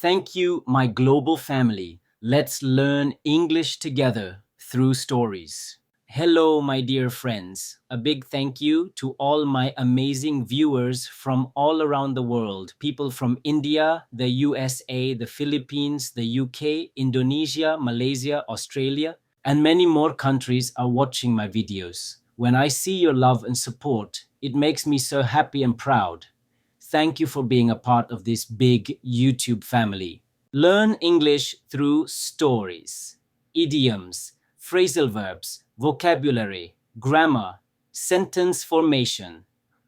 Thank you, my global family. Let's learn English together through stories. Hello, my dear friends. A big thank you to all my amazing viewers from all around the world. People from India, the USA, the Philippines, the UK, Indonesia, Malaysia, Australia, and many more countries are watching my videos. When I see your love and support, it makes me so happy and proud. Thank you for being a part of this big YouTube family. Learn English through stories, idioms, phrasal verbs, vocabulary, grammar, sentence formation.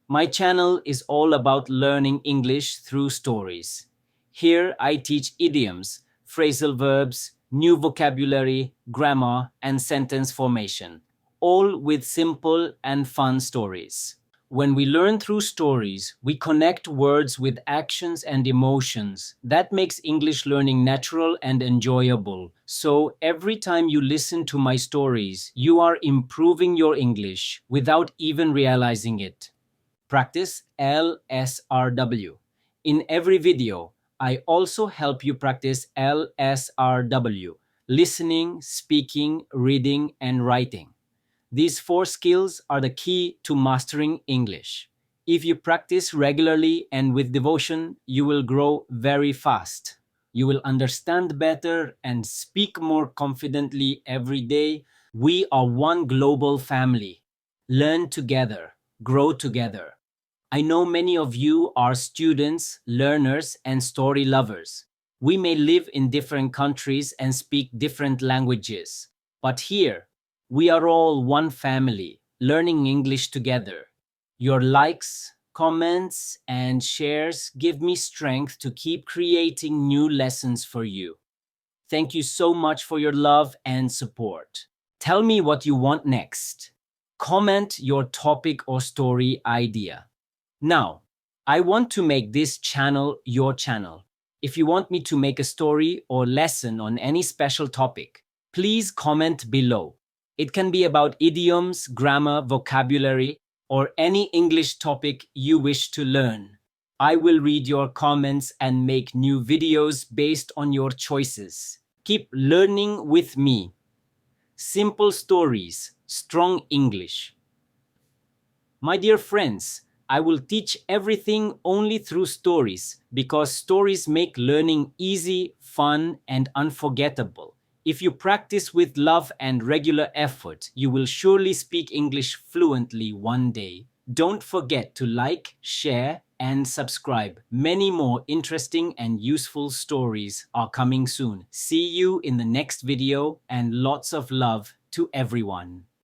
My channel is all about learning English through stories. Here I teach idioms, phrasal verbs, new vocabulary, grammar, and sentence formation, all with simple and fun stories. When we learn through stories, we connect words with actions and emotions. That makes English learning natural and enjoyable. So every time you listen to my stories, you are improving your English without even realizing it. Practice LSRW. In every video, I also help you practice LSRW: listening, speaking, reading, and writing. These four skills are the key to mastering English. If you practice regularly and with devotion, you will grow very fast. You will understand better and speak more confidently every day. We are one global family. Learn together, grow together. I know many of you are students, learners, and story lovers. We may live in different countries and speak different languages, but here, we are all one family, learning English together. Your likes, comments, and shares give me strength to keep creating new lessons for you. Thank you so much for your love and support. Tell me what you want next. Comment your topic or story idea. Now, I want to make this channel your channel. If you want me to make a story or lesson on any special topic, please comment below. It can be about idioms, grammar, vocabulary, or any English topic you wish to learn. I will read your comments and make new videos based on your choices. Keep learning with me. Simple stories, strong English. My dear friends, I will teach everything only through stories because stories make learning easy, fun, and unforgettable. If you practice with love and regular effort, you will surely speak English fluently one day. Don't forget to like, share, and subscribe. Many more interesting and useful stories are coming soon. See you in the next video and lots of love to everyone.